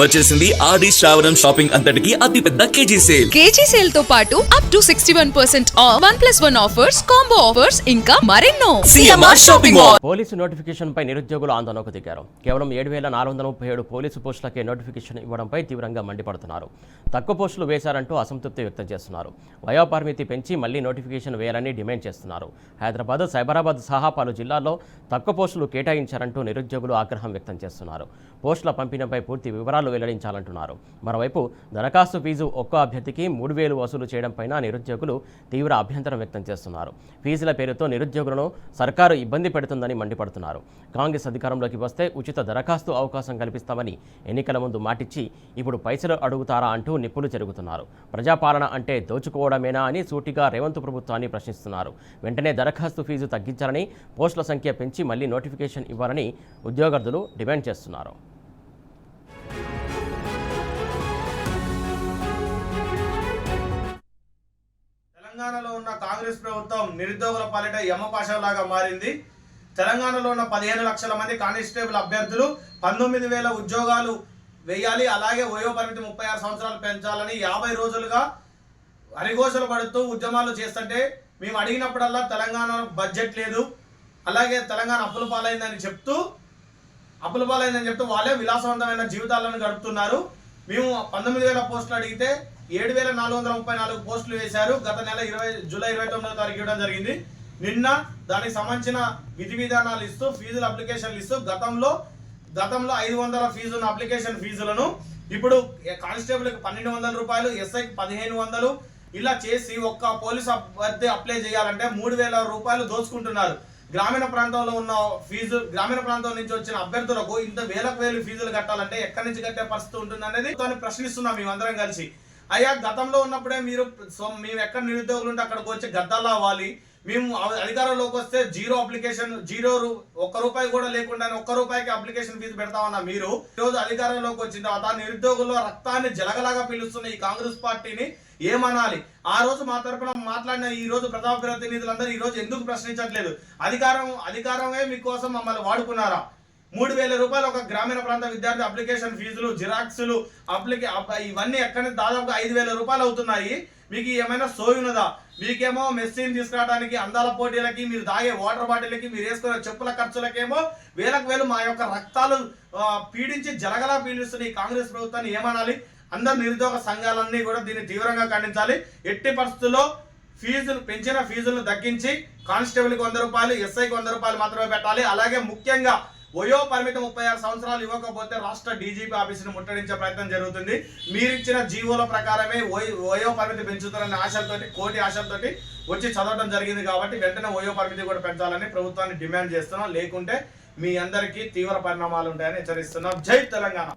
వచ్చేసింది ఆది శ్రావణం షాపింగ్ అంతటికి అతిపెద్ద కేజీ సేల్ తో పాటు up to 61% off 1+1 offers, combo offers ఇంకా మరెన్నో. CMR shopping mall. Police notification పై నిరుద్యోగులు ఆందోళనకు దిగారు. కేవలం 7437 పోలీసు పోస్టులకే నోటిఫికేషన్ ఇవ్వడంపై తీవ్రంగా మండిపడుతున్నారు. తక్కువ పోస్టులు వేశారంటూ అసంతృప్తి వ్యక్తం చేస్తున్నారు. వయోపరిమితి పెంచి మళ్లీ నోటిఫికేషన్ వేయాలని డిమాండ్ చేస్తున్నారు. హైదరాబాద్, సైబరాబాద్ సహా పలు జిల్లాల్లో తక్కువ పోస్టులు కేటాయించారంటూ నిరుద్యోగులు ఆగ్రహం వ్యక్తం చేస్తున్నారు. పోస్టుల పంపిణీపై పూర్తి వివరాలు వెల్లడించాలంటున్నారు. మరోవైపు దరఖాస్తు ఫీజు ఒక్క అభ్యర్థికి 3000 వసూలు చేయడంపైన నిరుద్యోగులు తీవ్ర అభ్యంతరం వ్యక్తం చేస్తున్నారు. ఫీజుల పేరుతో నిరుద్యోగులను సర్కారు ఇబ్బంది పెడుతుందని మండిపడుతున్నారు. కాంగ్రెస్ అధికారంలోకి వస్తే ఉచిత దరఖాస్తు అవకాశం కల్పిస్తామని ఎన్నికల ముందు మాటిచ్చి ఇప్పుడు పైసలు అడుగుతారా అంటూ నిప్పులు చెరుగుతున్నారు. ప్రజాపాలన అంటే దోచుకోవడమేనా అని సూటిగా రేవంత్ ప్రభుత్వాన్ని ప్రశ్నిస్తున్నారు. వెంటనే దరఖాస్తు ఫీజు తగ్గించాలని, పోస్టుల సంఖ్య పెంచి మళ్లీ నోటిఫికేషన్ ఇవ్వాలని ఉద్యోగార్థులు డిమాండ్ చేస్తున్నారు. తెలంగాణలో ఉన్న కాంగ్రెస్ ప్రభుత్వం నిరుద్యోగుల పాలిట యమపాశంలాగా మారింది. తెలంగాణలో ఉన్న 15 లక్షల మంది కానిస్టేబుల్ అభ్యర్థులు 19,000 ఉద్యోగాలు వేయాలి, అలాగే వయో పరిమితి 36 సంవత్సరాలు పెంచాలని 50 రోజులుగా అరిగోసలు పడుతూ ఉద్యమాలు చేస్తుంటే మేము అడిగినప్పుడల్లా తెలంగాణ బడ్జెట్ లేదు, అలాగే తెలంగాణ అప్పుల పాలైందని చెప్తూ వాళ్ళే విలాసవంతమైన జీవితాలను గడుపుతున్నారు. మేము 19,000 పోస్టులు అడిగితే 7,434 పోస్టులు వేశారు. గత నెల జూలై 29వ తారీఖు ఇవ్వడం జరిగింది. నిన్న దానికి సంబంధించిన విధి విధానాలు ఇస్తూ ఫీజుల అప్లికేషన్లు ఇస్తూ గతంలో 500 ఫీజున్న అప్లికేషన్ ఫీజులను ఇప్పుడు కానిస్టేబుల్కి 1,200 రూపాయలు, ఎస్ఐకి 1,500 ఇలా చేసి ఒక్క పోలీసు అభ్యర్థి అప్లై చేయాలంటే 3,000 రూపాయలు దోచుకుంటున్నారు. గ్రామీణ ప్రాంతంలో ఉన్న గ్రామీణ ప్రాంతం నుంచి వచ్చిన అభ్యర్థులకు ఇంత వేలకు ఫీజులు కట్టాలంటే ఎక్కడి నుంచి కట్టే పరిస్థితి ఉంటుంది అనేది దాన్ని ప్రశ్నిస్తున్నాం మేమందరం కలిసి. అయ్యా, గతంలో ఉన్నప్పుడే మేము ఎక్కడ నిరుద్యోగులు ఉంటే అక్కడికి వచ్చి గద్దల్లా అవ్వాలి, మేము అధికారంలోకి వస్తే జీరో అప్లికేషన్, ₹1 కూడా లేకుండా ₹1 అప్లికేషన్ ఫీజు పెడతామన్నా మీరు ఈరోజు అధికారంలోకి వచ్చిన తర్వాత నిరుద్యోగుల్లో రక్తాన్ని జలగలాగా పీలుస్తున్న ఈ కాంగ్రెస్ పార్టీని ఏమనాలి? ఆ రోజు మా తరఫున మాట్లాడిన ఈ రోజు ప్రజాప్రతినిధులందరూ ఈ రోజు ఎందుకు ప్రశ్నించట్లేదు? అధికారమే మీకోసం మమ్మల్ని వాడుకున్నారా? 3,000 రూపాయలు ఒక గ్రామీణ ప్రాంత విద్యార్థి అప్లికేషన్ ఫీజులు, జిరాక్సులు, ఇవన్నీ ఎక్కడి దాదాపుగా 5,000 రూపాయలు అవుతున్నాయి. మీకు ఏమైనా సోయున్నదా? మీకేమో మెస్సీని తీసుకురావడానికి, అందాల పోటీలకి, మీరు తాగే వాటర్ బాటిల్కి, మీరు వేసుకునే చెప్పుల ఖర్చులకేమో వేలకు మా యొక్క రక్తాలు పీడించి జలగలా పీడిస్తున్న ఈ కాంగ్రెస్ ప్రభుత్వాన్ని ఏమనాలి? అందరు నిరుద్యోగ సంఘాలన్నీ కూడా దీన్ని తీవ్రంగా ఖండించాలి. ఎట్టి పరిస్థితుల్లో పెంచిన ఫీజులను తగ్గించి కానిస్టేబుల్కి 100 రూపాయలు, ఎస్ఐకి 100 రూపాయలు మాత్రమే పెట్టాలి. అలాగే ముఖ్యంగా వయో పరిమితి 36 సంవత్సరాలు ఇవ్వకపోతే రాష్ట్ర డీజీపీ ఆఫీసును ముట్టడించే ప్రయత్నం జరుగుతుంది. మీరిచ్చిన జీవోల ప్రకారమే వయో పరిమితి పెంచుతారనే ఆశలతోటి, కోటి ఆశలతోటి వచ్చి చదవడం జరిగింది. కాబట్టి వెంటనే వయో పరిమితి కూడా పెంచాలని ప్రభుత్వాన్ని డిమాండ్ చేస్తున్నాం. లేకుంటే మీ అందరికీ తీవ్ర పరిణామాలు ఉంటాయని హెచ్చరిస్తున్నాం. జై తెలంగాణ.